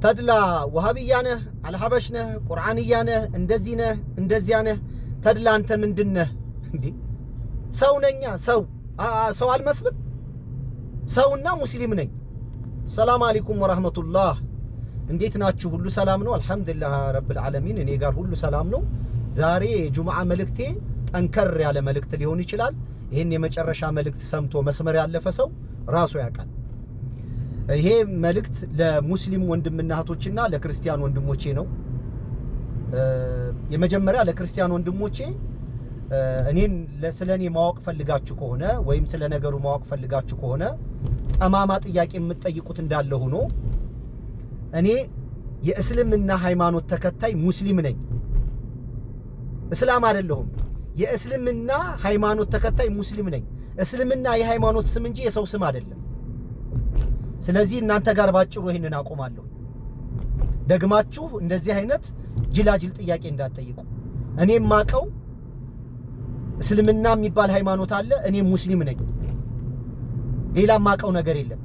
ተድላ ወሃቢያ ነህ አልሐበሽ ነህ ቁርአንያ ነህ እንደዚህ ነህ እንደዚያ ነህ ተድላ አንተ ምንድነህ እንዴ ሰው ነኛ ሰው አልመስልም ሰውና ሙስሊም ነኝ ሰላም አለይኩም ወራህመቱላህ እንዴት ናችሁ ሁሉ ሰላም ነው አልহামዱሊላህ ረብል ዓለሚን እኔ ጋር ሁሉ ሰላም ነው ዛሬ ጁምዓ መልእክቴ ጠንከር ያለ መልእክት ሊሆን ይችላል ይሄን የመጨረሻ መልእክት ሰምቶ መስመር ያለፈ ሰው ራሱ ያውቃል ይሄ መልእክት ለሙስሊም ወንድምና እህቶችና ለክርስቲያን ወንድሞቼ ነው የመጀመሪያ ለክርስቲያን ወንድሞቼ እኔን ስለኔ ማወቅ ፈልጋችሁ ከሆነ ወይም ስለ ነገሩ ማወቅ ፈልጋችሁ ከሆነ ጠማማ ጥያቄ የምትጠይቁት እንዳለ ሆኖ እኔ የእስልምና ሃይማኖት ተከታይ ሙስሊም ነኝ እስላም አይደለሁም የእስልምና ሃይማኖት ተከታይ ሙስሊም ነኝ እስልምና የሃይማኖት ስም እንጂ የሰው ስም አይደለም ስለዚህ እናንተ ጋር ባጭሩ ይሄንን አቆማለሁ ደግማችሁ እንደዚህ አይነት ጅላጅል ጥያቄ እንዳትጠይቁ እኔ ማቀው እስልምና የሚባል ሃይማኖት አለ እኔ ሙስሊም ነኝ ሌላ ማቀው ነገር የለም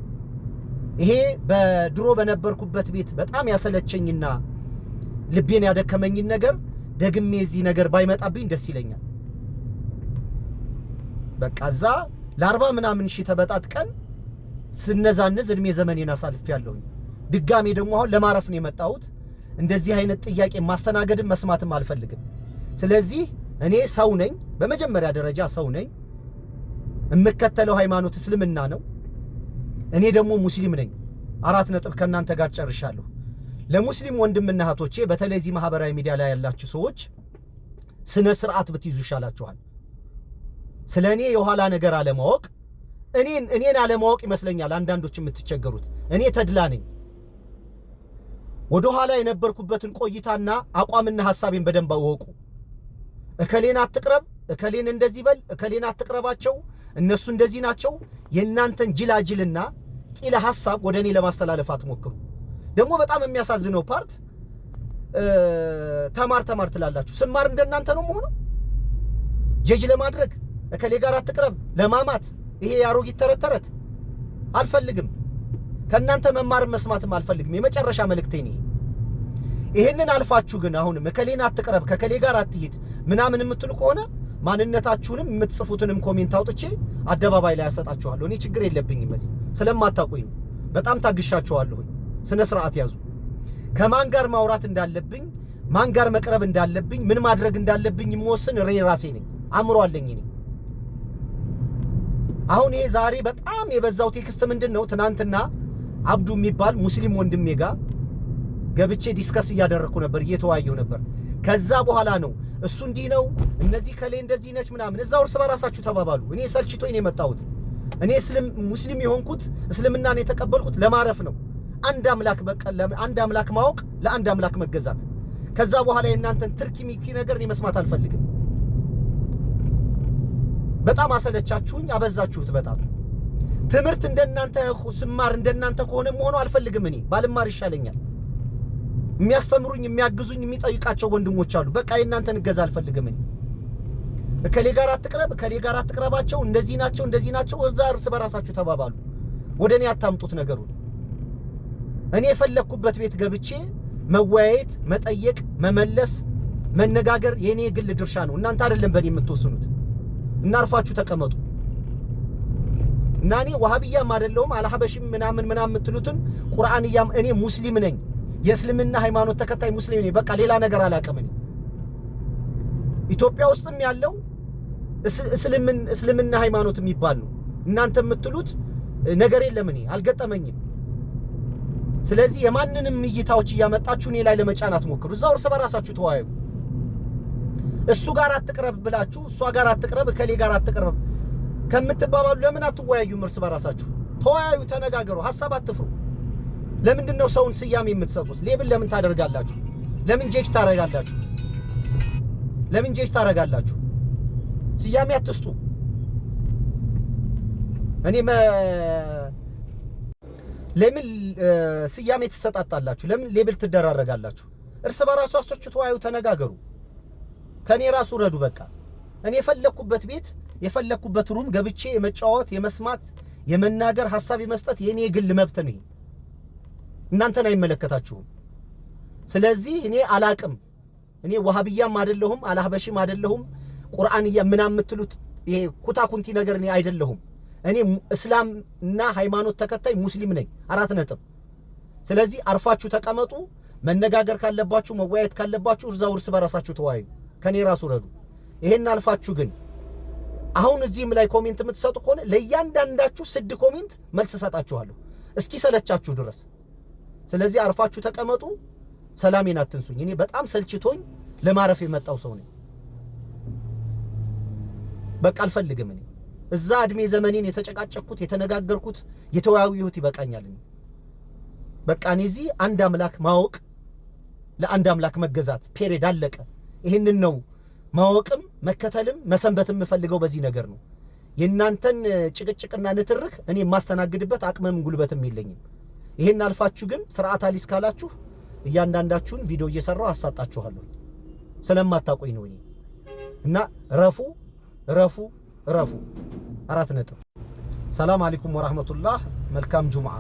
ይሄ በድሮ በነበርኩበት ቤት በጣም ያሰለቸኝና ልቤን ያደከመኝ ነገር ደግሜ እዚህ ነገር ባይመጣብኝ ደስ ይለኛል በቃ ዛ ለ40 ምናምን ሺህ ተበጣጥቀን ስነዛነዝ እድሜ ዘመኔን አሳልፌያለሁ ድጋሜ ደግሞ አሁን ለማረፍ ነው የመጣሁት እንደዚህ አይነት ጥያቄ ማስተናገድም መስማትም አልፈልግም ስለዚህ እኔ ሰው ነኝ በመጀመሪያ ደረጃ ሰው ነኝ እምከተለው ሃይማኖት እስልምና ነው እኔ ደግሞ ሙስሊም ነኝ አራት ነጥብ ከናንተ ጋር ጨርሻለሁ ለሙስሊም ወንድምና እህቶቼ በተለይ እዚህ ማህበራዊ ሚዲያ ላይ ያላችሁ ሰዎች ስነ ስርዓት ብትይዙ ይሻላችኋል ስለኔ የኋላ ነገር አለማወቅ እኔን አለማወቅ ይመስለኛል አንዳንዶች የምትቸገሩት እኔ ተድላ ነኝ ወደ ኋላ የነበርኩበትን ቆይታና አቋምና ሐሳቤን በደንብ አወቁ እከሌን አትቅረብ እከሌን እንደዚህ በል እከሌን አትቅረባቸው እነሱ እንደዚህ ናቸው የናንተን ጅላጅልና ቂለ ሐሳብ ወደኔ ለማስተላለፍ አትሞክሩ ደግሞ በጣም የሚያሳዝነው ፓርት ተማር ትላላችሁ ስማር እንደናንተ ነው መሆኑ ጀጅ ለማድረግ እከሌ ጋር አትቅረብ ለማማት ይሄ ያሮጊት ተረት አልፈልግም ከናንተ መማር መስማትም አልፈልግም የመጨረሻ መልእክቴ ነው ይሄንን አልፋችሁ ግን አሁን እከሌን አትቅረብ ከከሌ ጋር አትሂድ ምናምን የምትሉ ከሆነ ማንነታችሁንም የምትጽፉትንም ኮሜንት አውጥቼ አደባባይ ላይ ያሰጣችኋለሁ እኔ ችግር የለብኝም እዚህ ስለማታውቁኝ በጣም ታግሻችኋለሁ ስነ ስርዓት ያዙ ከማን ጋር ማውራት እንዳለብኝ ማን ጋር መቅረብ እንዳለብኝ ምን ማድረግ እንዳለብኝ የምወስን ራሴ ነኝ አምሮ አለኝ እኔ አሁን ይሄ ዛሬ በጣም የበዛው ቴክስት ምንድነው ትናንትና አብዱ የሚባል ሙስሊም ወንድሜ ጋር ገብቼ ዲስከስ እያደረኩ ነበር እየተወያየሁ ነበር ከዛ በኋላ ነው እሱ እንዲህ ነው እነዚህ ከሌ እንደዚህ ነች ምናምን እዛው እርስ በራሳችሁ ተባባሉ እኔ ሰልችቶኝ ነው የመጣሁት እኔ ሙስሊም የሆንኩት እስልምናን የተቀበልኩት ለማረፍ ነው አንድ አምላክ በቀል አንድ አምላክ ማወቅ ለአንድ አምላክ መገዛት ከዛ በኋላ የእናንተን ትርኪ ሚኪ ነገር እኔ መስማት አልፈልግም በጣም አሰለቻችሁኝ አበዛችሁት በጣም ትምህርት እንደናንተ ስማር እንደናንተ ከሆነ መሆኑ አልፈልግም እኔ ባልማር ይሻለኛል የሚያስተምሩኝ የሚያግዙኝ የሚጠይቃቸው ወንድሞች አሉ በቃ የእናንተን እገዛ አልፈልግም እኔ እከሌ ጋር አትቅረብ እከሌ ጋር አትቅረባቸው እንደዚህ ናቸው እዛ እርስ በራሳችሁ ተባባሉ ወደኔ አታምጡት ነገሩን እኔ የፈለኩበት ቤት ገብቼ መወያየት መጠየቅ መመለስ መነጋገር የኔ ግል ድርሻ ነው እናንተ አይደለም በእኔ የምትወስኑት እናርፋችሁ ተቀመጡ እና እኔ ወሃቢያም አይደለሁም አልሐበሽም ምናምን የምትሉትን ቁርአንያም እኔ ሙስሊም ነኝ የእስልምና ሃይማኖት ተከታይ ሙስሊም ነኝ በቃ ሌላ ነገር አላቀም እኔ ኢትዮጵያ ውስጥም ያለው እስልምና ሃይማኖት የሚባል ነው እናንተ የምትሉት ነገር የለም እኔ አልገጠመኝም ስለዚህ የማንንም እይታዎች እያመጣችሁ እኔ ላይ ለመጫናት ሞክሩ እዛው እርስ በራሳችሁ ተወያዩ እሱ ጋር አትቅረብ ብላችሁ እሷ ጋር አትቅረብ ከሌ ጋር አትቅረብ ከምትባባሉ ለምን አትወያዩም እርስ በራሳችሁ ተወያዩ ተነጋገሩ ሐሳብ አትፍሩ ለምንድነው ሰውን ስያሜ የምትሰጡት ሌብል ለምን ታደርጋላችሁ ለምን ጄጅ ታረጋላችሁ ስያሜ አትስጡ እኔ ለምን ስያሜ ተሰጣጣላችሁ ለምን ሌብል ትደራረጋላችሁ እርስ በራሳችሁ ተወያዩ ተነጋገሩ ከኔ ራሱ ረዱ በቃ እኔ የፈለኩበት ቤት የፈለኩበት ሩም ገብቼ የመጫወት የመስማት የመናገር ሐሳብ የመስጠት የኔ ግል መብት ነው እናንተን አይመለከታችሁም። ስለዚህ እኔ አላቅም፣ እኔ ወሃቢያም አይደለሁም አልሐበሽም አይደለሁም ቁርአንያ ምናምን የምትሉት ይሄ ኩታኩንቲ ነገር እኔ አይደለሁም። እኔ እስላምና ሃይማኖት ተከታይ ሙስሊም ነኝ። 4 ነጥብ። ስለዚህ አርፋችሁ ተቀመጡ። መነጋገር ካለባችሁ መወያየት ካለባችሁ እዛው እርስ በራሳችሁ ተወያዩ፣ ከኔ ራሱ ረዱ። ይሄን አልፋችሁ ግን አሁን እዚህም ላይ ኮሜንት የምትሰጡ ከሆነ ለእያንዳንዳችሁ 6 ኮሜንት መልስ ሰጣችኋለሁ እስኪ ሰለቻችሁ ድረስ። ስለዚህ አርፋችሁ ተቀመጡ። ሰላሜን አትንሱኝ። እኔ በጣም ሰልችቶኝ ለማረፍ የመጣው ሰው ነኝ። በቃ አልፈልግም። እኔ እዛ እድሜ ዘመኔን የተጨቃጨኩት የተነጋገርኩት የተወያዩት ይበቃኛል። በቃ እኔ እዚህ አንድ አምላክ ማወቅ ለአንድ አምላክ መገዛት ፔሬድ አለቀ። ይሄንን ነው ማወቅም መከተልም መሰንበትም የምፈልገው በዚህ ነገር ነው። የእናንተን ጭቅጭቅና ንትርክ እኔ የማስተናግድበት አቅምም ጉልበትም የለኝም። ይሄን አልፋችሁ ግን ስርዓት አሊስ ካላችሁ እያንዳንዳችሁን ቪዲዮ እየሰራው አሳጣችኋለሁ። ስለማታቆይ ነው እኔ እና ረፉ 4 ነጥብ። ሰላም አለይኩም ወራህመቱላህ። መልካም ጁምዓ